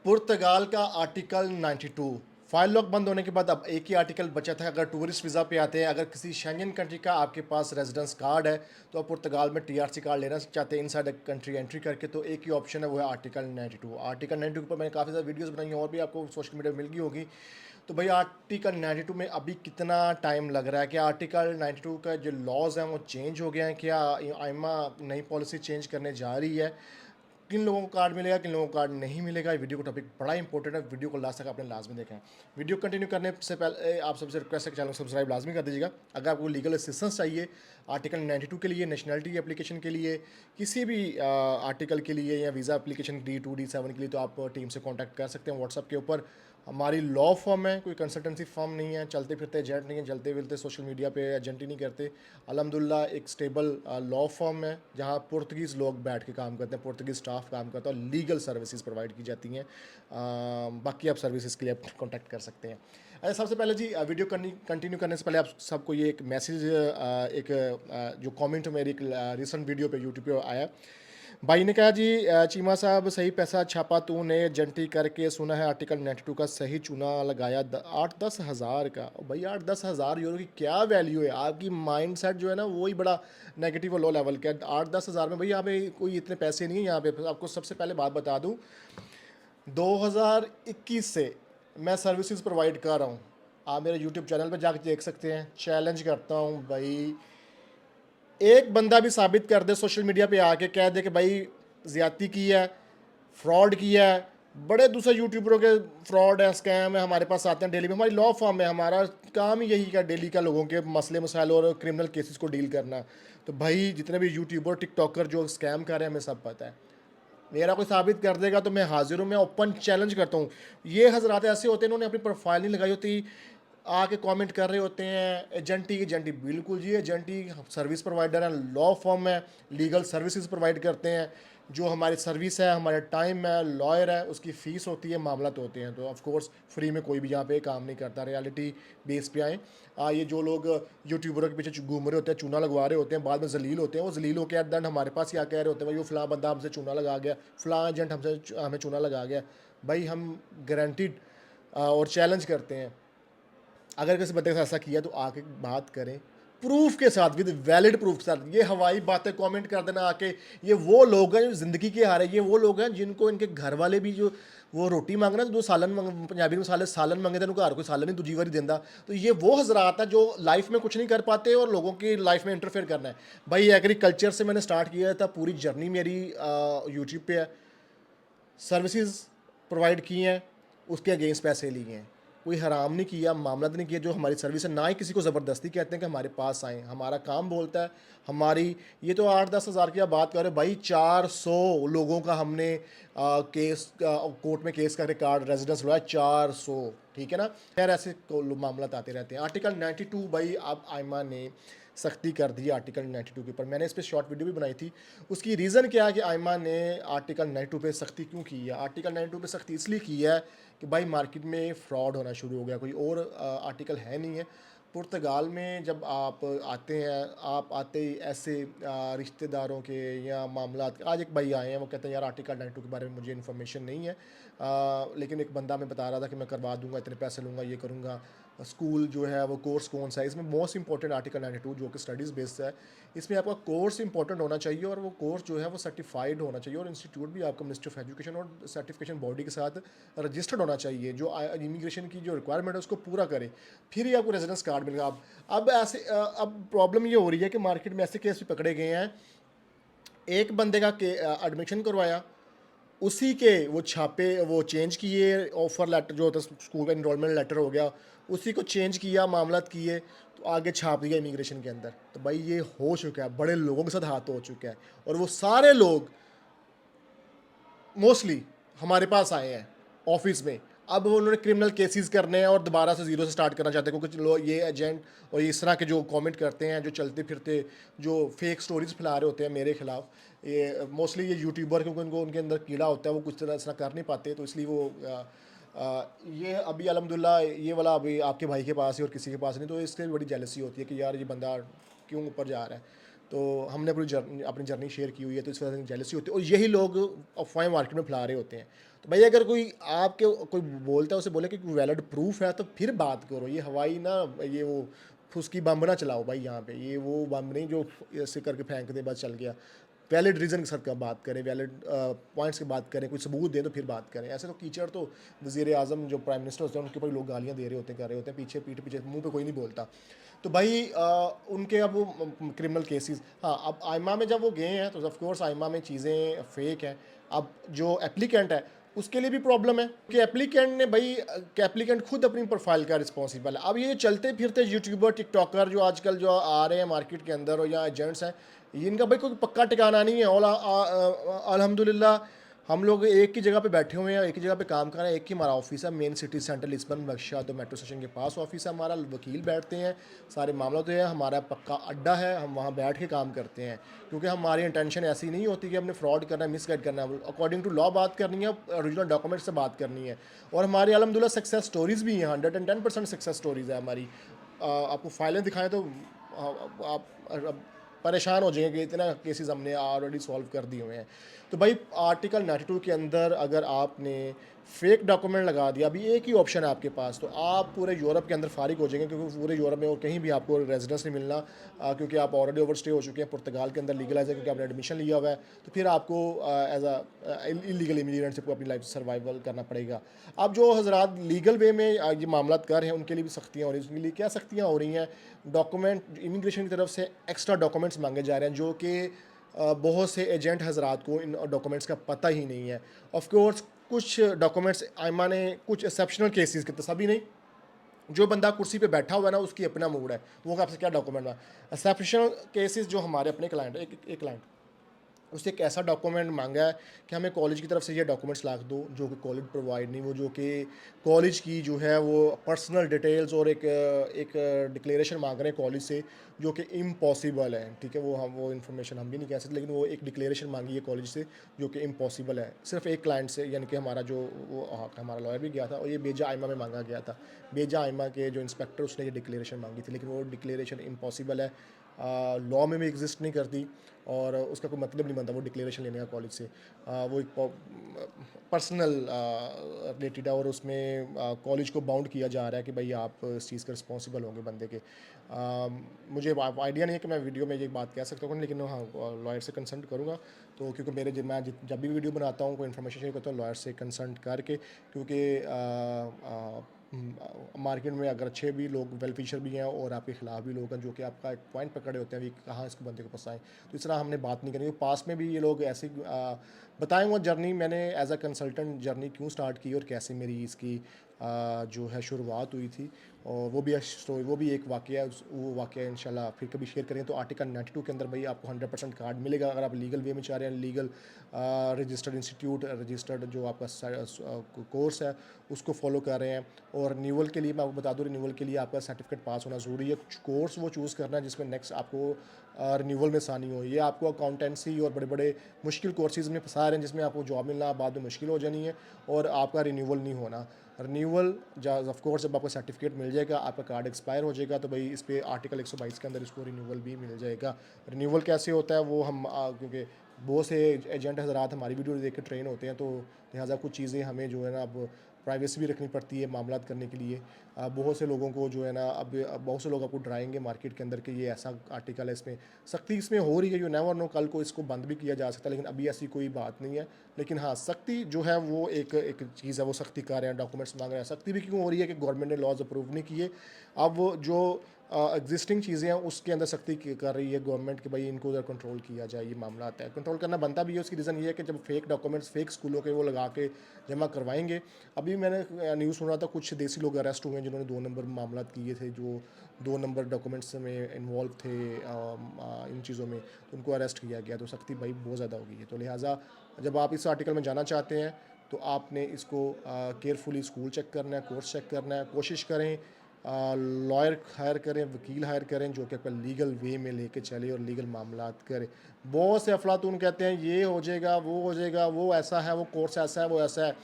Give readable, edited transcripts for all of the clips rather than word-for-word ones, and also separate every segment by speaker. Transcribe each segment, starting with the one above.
Speaker 1: पुर्तगाल का article 92 file lock बंद होने के बाद अब एक ही आर्टिकल बचा था। अगर टूरिस्ट वीज़ा पे आते हैं, अगर किसी शेंगन कंट्री का आपके पास रेजिडेंस कार्ड है तो आप पुर्तगाल में टीआरसी कार्ड लेना चाहते हैं इनसाइड कंट्री एंट्री करके, तो एक ही ऑप्शन है, वो है आर्टिकल 92। आर्टिकल 92 के ऊपर मैंने काफ़ी सारी वीडियोस बनाई हैं और भी आपको सोशल मीडिया में मिल गई होगी। तो भाई आर्टिकल 92 में अभी कितना टाइम लग रहा है? क्या आर्टिकल 92 का जो लॉज हैं वो चेंज हो गए हैं? क्या आइमा नई पॉलिसी चेंज करने जा रही है? किन लोगों को कार्ड मिलेगा, किन लोगों को कार्ड नहीं मिलेगा? ये वीडियो का टॉपिक बड़ा इंपॉर्टेंट है, वीडियो को लास्ट तक आपने लाजमी देखा है। वीडियो कंटिन्यू करने से पहले आप सबसे रिक्वेस्ट है कि चैनल को सब्सक्राइब लाजमी कर दीजिएगा। अगर आपको लीगल असिस्टेंस चाहिए आर्टिकल 92 के लिए, नेशनलिटी एप्लीकेशन के लिए, किसी भी आर्टिकल के लिए या वीज़ा एप्लीकेशन D2 D7 के लिए, तो आप टीम से कॉन्टैक्ट कर सकते हैं व्हाट्सअप के ऊपर। हमारी लॉ फॉर्म है, कोई कंसल्टेंसी फॉर्म नहीं है, चलते फिरते एजेंट नहीं है, चलते फिरते सोशल मीडिया पे एजेंट ही नहीं करते। अल्हम्दुलिल्लाह एक स्टेबल लॉ फॉर्म है जहाँ पुर्तगीज़ लोग बैठ के काम करते हैं, पुर्तगीज़ स्टाफ काम करता है और लीगल सर्विसेज प्रोवाइड की जाती हैं। बाकी आप सर्विसेज के लिए आप कॉन्टैक्ट कर सकते हैं। सबसे पहले जी वीडियो कंटिन्यू करने से पहले आप सबको ये एक मैसेज, जो कमेंट मेरी एक रिसेंट वीडियो पे यूट्यूब पे आया, भाई ने कहा जी चीमा साहब सही पैसा छापा तूने जंटी करके, सुना है आर्टिकल 92 का सही चूना लगाया 8-10 हज़ार का। भाई 8-10 हज़ार यूरो की क्या वैल्यू है? आपकी माइंड सेट जो है ना वही बड़ा नेगेटिव और लो लेवल का है। 8-10 हज़ार में भाई यहाँ पे कोई इतने पैसे नहीं है। यहाँ पे आपको सबसे पहले बात बता दूँ, 2021 से मैं सर्विसेज प्रोवाइड कर रहा हूँ। आप मेरे यूट्यूब चैनल पर जाकर देख सकते हैं। चैलेंज करता हूँ भाई, एक बंदा भी साबित कर दे सोशल मीडिया पे आके, कह दे कि भाई ज़्यादती की है, फ्रॉड किया है। बड़े दूसरे यूट्यूबरों के फ्रॉड है, स्कैम है, हमारे पास आते हैं डेली में। हमारी लॉ फॉर्म है, हमारा काम ही यही है डेली का लोगों के मसले मसाइल और क्रिमिनल केसेस को डील करना। तो भाई जितने भी यूट्यूबर टिकटॉकर जो स्कैम कर रहे हैं हमें सब पता है। मेरा कोई साबित कर देगा तो मैं हाजिर हूँ, मैं ओपन चैलेंज करता हूँ। ये हजरात ऐसे होते हैं, इन्होंने अपनी प्रोफाइल नहीं लगाई होती, आके कमेंट कर रहे होते हैं एजेंटी। एजेंटी बिल्कुल जी, एजेंटी सर्विस प्रोवाइडर है, लॉ फॉर्म है, लीगल सर्विसेज प्रोवाइड करते हैं। जो हमारी सर्विस है, हमारा टाइम है, लॉयर है, उसकी फ़ीस होती है, मामला तो होते हैं। तो ऑफ कोर्स फ्री में कोई भी यहाँ पे काम नहीं करता। रियलिटी बेस पे आए। ये जो लोग यूट्यूबरों के पीछे घूम रहे होते हैं, चूना लगवा रहे होते हैं, बाद में जलील होते हैं, वो जलील होकर एट द एंड हमारे पास ही आ कह रहे होते हैं भाई वो फ़लाँ बंदा हमसे चूना लगा गया, फ़लाँ एजेंट हमसे हमें चूना लगा गया। भाई हम गारंटीड और चैलेंज करते हैं, अगर किसी बंदे के साथ ऐसा किया तो आके बात करें प्रूफ के साथ, विद वैलिड प्रूफ के साथ। ये हवाई बातें कमेंट कर देना आके, ये वो लोग हैं जो ज़िंदगी के हारे, ये वो लोग हैं जिनको इनके घर वाले भी जो वो रोटी मांग रहे हैं, जो सालन पंजाबी में सालन मंगे थे, उनको घर कोई सालन नहीं दूजी बारी देंदा। तो ये वो हजरात हैं जो लाइफ में कुछ नहीं कर पाते और लोगों की लाइफ में इंटरफेयर करना है। भाई एग्रीकल्चर से मैंने स्टार्ट किया था, पूरी जर्नी मेरी यूट्यूब पे है। सर्विसेज प्रोवाइड की हैं, उसके अगेंस्ट पैसे लिए हैं, कोई हराम नहीं किया, मामला नहीं किया। जो हमारी सर्विस है, ना ही किसी को ज़बरदस्ती कहते हैं कि हमारे पास आएँ, हमारा काम बोलता है। हमारी ये तो 8-10 हज़ार की आप बात कर रहे हो भाई, 400 लोगों का हमने केस कोर्ट में केस करके कार्ड रेजिडेंस हुआ है, 400। ठीक है ना? खैर ऐसे मामला आते रहते हैं। आर्टिकल 92 भाई अब आयमा ने सख्ती कर दी आर्टिकल 92 के ऊपर। मैंने इस पर शॉर्ट वीडियो भी बनाई थी। उसकी रीज़न क्या है कि आयमा ने आर्टिकल 92 पे सख्ती क्यों की है? आर्टिकल 92 पे सख्ती इसलिए की है कि भाई मार्केट में फ्रॉड होना शुरू हो गया, कोई और आर्टिकल है नहीं है। पुर्तगाल में जब आप आते हैं, आप आते ही ऐसे रिश्तेदारों के या मामला, आज एक भाई आए हैं वो कहते हैं यार आर्टिकल 92 के बारे में मुझे इन्फॉर्मेशन नहीं है, लेकिन एक बंदा मैं बता रहा था कि मैं करवा दूंगा, इतने पैसे लूँगा, ये करूँगा। स्कूल जो है वो कोर्स कौन सा है? इसमें मोस्ट इंपॉर्टेंट आर्टिकल 92 जो कि स्टडीज़ बेस्ड है, इसमें आपका कोर्स इंपॉर्टेंट होना चाहिए और वो कोर्स जो है वो सर्टिफाइड होना चाहिए और इंस्टीट्यूट भी आपका मिनिस्ट्री ऑफ एजुकेशन और सर्टिफिकेशन बॉडी के साथ रजिस्टर्ड होना चाहिए, जो इमिग्रेशन की जो रिक्वायरमेंट है उसको पूरा करे, फिर ही आपको रेजिडेंस कार्ड मिलेगा। अब ऐसे अब प्रॉब्लम ये हो रही है कि मार्केट में ऐसे केस भी पकड़े गए हैं, एक बंदे का एडमिशन करवाया, उसी के वो छापे वो चेंज किए, ऑफ़र लेटर जो होता है स्कूल का इनरोलमेंट लेटर हो गया, उसी को चेंज किया, मामला किए, तो आगे छाप दिया इमिग्रेशन के अंदर। तो भाई ये हो चुका है, बड़े लोगों के साथ हाथ हो चुका है और वो सारे लोग मोस्टली हमारे पास आए हैं ऑफिस में। अब वो उन्होंने क्रिमिनल केसेस करने हैं और दोबारा से ज़ीरो से स्टार्ट करना चाहते हैं, क्योंकि लोग ये एजेंट और इस तरह के जो कमेंट करते हैं, जो चलते फिरते जो फेक स्टोरीज फैला रहे होते हैं मेरे खिलाफ, ये मोस्टली ये यूट्यूबर, क्योंकि उनको उनके अंदर कीड़ा होता है, वो कुछ तरह कर नहीं पाते, तो इसलिए वो ये अभी अलहमदिल्ला ये वाला अभी आपके भाई के पास है और किसी के पास नहीं, तो इससे बड़ी जेलसी होती है कि यार ये बंदा क्यों ऊपर जा रहा है। तो हमने अपनी जर्नी शेयर की हुई है, तो इस वजह से जेलसी होती है और यही लोग अफ़वाहें मार्केट में फैला रहे होते हैं। तो भाई अगर कोई बोलता है, उसे बोले कि कोई वैलिड प्रूफ़ है तो फिर बात करो। ये हवाई ना, ये वो फुसकी बम ना चलाओ भाई यहाँ पे। ये वो बम नहीं जो ऐसे करके फेंक दे बस चल गया। वैलिड रीज़न के साथ का बात करें, वैलिड पॉइंट्स की बात करें, कोई सबूत दें तो फिर बात करें। ऐसे तो कीचड़ तो वज़ीर-ए-आज़म जो प्राइम मिनिस्टर होते हैं उनके ऊपर ही लोग गालियाँ दे रहे होते हैं, कर रहे होते हैं, पीछे पीठ पीछे मुँह पे कोई नहीं बोलता। तो भाई उनके अब वो क्रिमिनल केसेस, हाँ, अब आइमा में जब वो गए हैं तो ऑफ कोर्स आइमा में चीज़ें फेक हैं। अब जो एप्लीकेंट है उसके लिए भी प्रॉब्लम है कि एप्लीकेंट ने भाई एप्लीकेंट खुद अपनी प्रोफाइल का रिस्पॉन्सिबल है। अब ये चलते फिरते यूट्यूबर टिकटॉकर जो आजकल जो आ रहे हैं मार्केट के अंदर, और या एजेंट्स हैं, इनका भाई कोई पक्का ठिकाना नहीं है। और अल्हम्दुलिल्लाह हम लोग एक ही जगह पे बैठे हुए हैं, एक ही जगह पे काम कर रहे हैं। एक ही हमारा ऑफिस है, मेन सिटी सेंटर लिस्बन बख्शा, तो मेट्रो स्टेशन के पास ऑफिस है हमारा। वकील बैठते हैं, सारे मामला तो है, हमारा पक्का अड्डा है, हम वहाँ बैठ के काम करते हैं। क्योंकि हमारी इंटेंशन ऐसी नहीं होती कि हमने फ्रॉड करना है, मिसगाइड करना है। अकॉर्डिंग टू लॉ बात करनी है, ओरिजिनल डॉक्यूमेंट से बात करनी है। और हमारी अल्हम्दुलिल्लाह सक्सेस स्टोरीज़ भी हैं, 110% सक्सेस स्टोरीज़ है हमारी। आपको फाइलें दिखाएं तो आप परेशान हो जाएंगे कि इतना केसेस हमने ऑलरेडी सॉल्व कर दिए हुए हैं। तो भाई आर्टिकल 92 के अंदर अगर आपने फेक डॉक्यूमेंट लगा दिया, अभी एक ही ऑप्शन है आपके पास, तो आप पूरे यूरोप के अंदर फारिग हो जाएंगे, क्योंकि पूरे यूरोप में और कहीं भी आपको रेजिडेंस नहीं मिलना, क्योंकि आप ऑलरेडी ओवर स्टे हो चुके हैं। पुर्तगाल के अंदर लीगलाइज है क्योंकि आपने एडमिशन लिया हुआ है, तो फिर आपको एज इलीगल इमिग्रेंट से अपनी लाइफ सर्वाइवल करना पड़ेगा। अब जो हजरात लीगल वे में ये मामला कर रहे हैं उनके लिए भी सख्तियाँ हो रही हैं। उसके लिए क्या सख्तियाँ हो रही हैं? डॉक्यूमेंट इमिग्रेशन की तरफ से एक्स्ट्रा डॉक्यूमेंट्स मांगे जा रहे हैं, जो कि बहुत से एजेंट हजरात को इन डॉक्यूमेंट्स का पता ही नहीं है। ऑफ कोर्स कुछ डॉक्यूमेंट्स आइमा ने, कुछ एक्सेप्शनल केसेस के, तो सभी नहीं, जो बंदा कुर्सी पे बैठा हुआ है ना उसकी अपना मूड है, वो आपसे क्या डॉक्यूमेंट है। एक्सेप्शनल केसेस जो हमारे अपने क्लाइंट, एक क्लाइंट, उससे एक ऐसा डॉक्यूमेंट मांगा है कि हमें कॉलेज की तरफ से ये डॉक्यूमेंट्स ला दो, जो कि कॉलेज प्रोवाइड नहीं, वो जो कि कॉलेज की जो है वो पर्सनल डिटेल्स और एक डिक्लेरेशन मांग रहे हैं कॉलेज से, जो कि इम्पॉसिबल है। ठीक है, वो इन्फॉर्मेशन हम भी नहीं कह सकते, लेकिन वो एक डिक्लेरेशन मांगी है कॉलेज से जो कि इम्पॉसिबल है, सिर्फ एक क्लाइंट से, यानी कि हमारा जो वो हमारा लॉयर भी गया था, और ये बेजा आइमा में मांगा गया था। बेजा आइमा के जो इंस्पेक्टर, उसने ये डिक्लेरेशन मांगी थी, लेकिन वो डिक्लेरेशन इम्पॉसिबल है, लॉ में भी एग्जिस्ट नहीं करती, और उसका कोई मतलब नहीं बनता वो डिक्लेरेशन लेने का कॉलेज से। वो एक पर्सनल रिलेटेड है, और उसमें कॉलेज को बाउंड किया जा रहा है कि भाई आप इस चीज़ के रिस्पॉन्सिबल होंगे बंदे के। मुझे आइडिया नहीं है कि मैं वीडियो में ये बात कह सकता हूँ, लेकिन हाँ लॉयर से कंसल्ट करूँगा। तो क्योंकि मैं जब भी वीडियो बनाता हूँ, कोई इन्फॉर्मेशन शेयर करता हूँ, लॉयर से कंसल्ट करके, क्योंकि मार्केट में अगर अच्छे भी लोग वेल फिशर भी हैं और आपके खिलाफ भी लोग हैं जो कि आपका एक पॉइंट पकड़े होते हैं भी कहाँ इसको बंदे को फंसाएं, तो इस तरह हमने बात नहीं करी। पास में भी ये लोग ऐसे बताएं वो जर्नी मैंने एज अ कंसल्टेंट जर्नी क्यों स्टार्ट की और कैसे मेरी इसकी जो है शुरुआत हुई थी, और वो भी एक स्टोरी, वो भी एक वाक़या, वो वाक़या इंशाल्लाह फिर कभी शेयर करें। तो आर्टिकल 92 के अंदर भाई आपको 100% कार्ड मिलेगा अगर आप लीगल वे में चाह रहे हैं, लीगल रजिस्टर्ड इंस्टीट्यूट, रजिस्टर्ड जो आपका कोर्स है उसको फॉलो कर रहे हैं। और रिन्यूअल के लिए मैं आपको बता दूँ, रिन्यूअल के लिए आपका सर्टिफिकेट पास होना ज़रूरी है। कुछ कोर्स वो चूज़ करना है जिसमें नेक्स्ट आपको रिन्यूअल में आसानी हो। ये आपको अकाउंटेंसी और बड़े बड़े मुश्किल कोर्सेज़ में फंसा रहे हैं जिसमें आपको जॉब मिलना बाद में मुश्किल हो जानी है और आपका रिन्यूअल नहीं होना। रिन्यूअल ऑफ कोर्स जब आपको सर्टिफिकेट मिल जाएगा, आपका कार्ड एक्सपायर हो जाएगा, तो भाई इस पे आर्टिकल 122 के अंदर इसको रिन्यूअल भी मिल जाएगा। रिन्यूअल कैसे होता है वो हम क्योंकि बहुत से एजेंट हज़रात हमारी वीडियो देख के ट्रेन होते हैं, तो लिहाजा कुछ चीज़ें हमें जो है ना अब प्राइवेसी भी रखनी पड़ती है मामलात करने के लिए। बहुत से लोगों को जो है ना अब बहुत से लोग आपको डराएंगे मार्केट के अंदर कि ये ऐसा आर्टिकल है, इसमें सख्ती इसमें हो रही है, यू नेवर नो, कल को इसको बंद भी किया जा सकता है, लेकिन अभी ऐसी कोई बात नहीं है। लेकिन हाँ, सख्ती जो है वो एक चीज़ है, वो सख्ती कर रहे हैं, डॉक्यूमेंट्स मांग रहे हैं। सख्ती भी क्यों हो रही है कि गवर्नमेंट ने लॉज अप्रूव नहीं किए। अब वो जो एग्जिस्टिंग चीज़ें हैं उसके अंदर सख्ती कर रही है गवर्नमेंट कि भाई इनको उधर कंट्रोल किया जाए। ये मामला आता है, कंट्रोल करना बनता भी है। उसकी रीज़न ये है कि जब फेक डॉक्यूमेंट्स फेक स्कूलों के वो लगा के जमा करवाएंगे। अभी मैंने न्यूज़ सुना था कुछ देसी लोग अरेस्ट हुए हैं जिन्होंने 2 नंबर मामला किए थे, जो 2 नंबर डॉक्यूमेंट्स में इन्वॉल्व थे इन चीज़ों में, तो उनको अरेस्ट किया गया। तो सख्ती भाई बहुत ज़्यादा हो गई है। तो लिहाजा जब आप इस आर्टिकल में जाना चाहते हैं तो आपने इसको केयरफुली स्कूल चेक करना है, कोर्स चेक करना है, कोशिश करें लॉयर हायर करें, वकील हायर करें जो कि आपका लीगल वे में लेके चले और लीगल मामलात करे। बहुत से अफलातून कहते हैं ये हो जाएगा, वो हो जाएगा, वो ऐसा है, वो कोर्स ऐसा है, वो ऐसा है।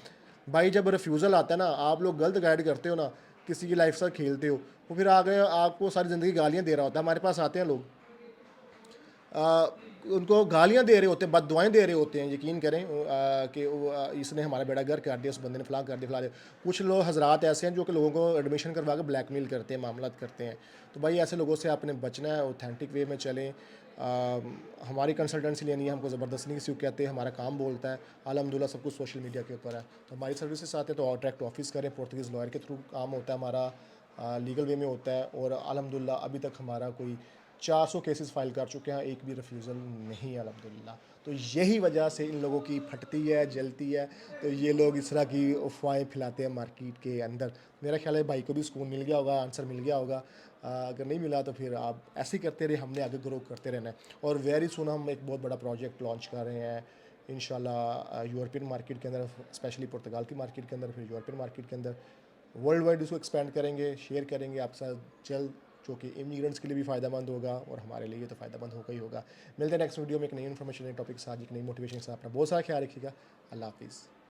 Speaker 1: भाई जब रिफ्यूज़ल आता है ना, आप लोग गलत गाइड करते हो ना, किसी की लाइफ से खेलते हो, वो फिर आगे आपको सारी ज़िंदगी गालियाँ दे रहा होता है। हमारे पास आते हैं लोग उनको गालियाँ दे रहे होते हैं, बददुआएँ दे रहे होते हैं, यकीन करें कि इसने हमारा बेड़ा गर्क कर दिया, उस बंदे ने फलाँ कर दिया, फलाँ दिया। कुछ लोग हज़रात ऐसे हैं जो कि लोगों को एडमिशन करवा के ब्लैकमेल करते हैं, मामलात करते हैं। तो भाई ऐसे लोगों से आपने बचना है, ऑथेंटिक वे में चलें। हमारी कंसल्टेंसी लेनी है, हमको ज़बरदस्ती नहीं किसी को कहते, हमारा काम बोलता है। अल्हम्दुलिल्लाह सब कुछ सोशल मीडिया के ऊपर है। तो हमारी सर्विसेज आते हैं तो डायरेक्ट ऑफिस करें, पोर्तुगीज़ लॉयर के थ्रू काम होता है हमारा, लीगल वे में होता है। और अल्हम्दुलिल्लाह अभी तक हमारा कोई 400 केसेस फाइल कर चुके हैं, एक भी रिफ्यूज़ल नहीं है अल्हम्दुलिल्लाह। तो यही वजह से इन लोगों की फटती है, जलती है, तो ये लोग इस तरह की अफ़वाहें फैलाते हैं मार्केट के अंदर। मेरा ख्याल है भाई को भी सुकून मिल गया होगा, आंसर मिल गया होगा। अगर नहीं मिला तो फिर आप ऐसे ही करते रहे, हमने आगे ग्रो करते रहना है। और वेरी सुन हम एक बहुत बड़ा प्रोजेक्ट लॉन्च कर रहे हैं इंशाल्लाह, यूरोपियन मार्केट के अंदर, स्पेशली पुर्तगाल की मार्केट के अंदर, फिर यूरोपियन मार्केट के अंदर वर्ल्ड वाइड इसको एक्सपेंड करेंगे, शेयर करेंगे आपके साथ जल्द, जो कि इमिग्रेंट्स के लिए भी फ़ायदेमंद होगा और हमारे लिए तो फ़ायदेमंद होगा ही होगा। मिलते हैं नेक्स्ट वीडियो में एक नई इन्फॉर्मेशन, नई टॉपिक के साथ, एक नई मोटिवेशन के साथ। अपना बहुत सारा ख्याल रखिएगा। अल्लाह हाफिज़।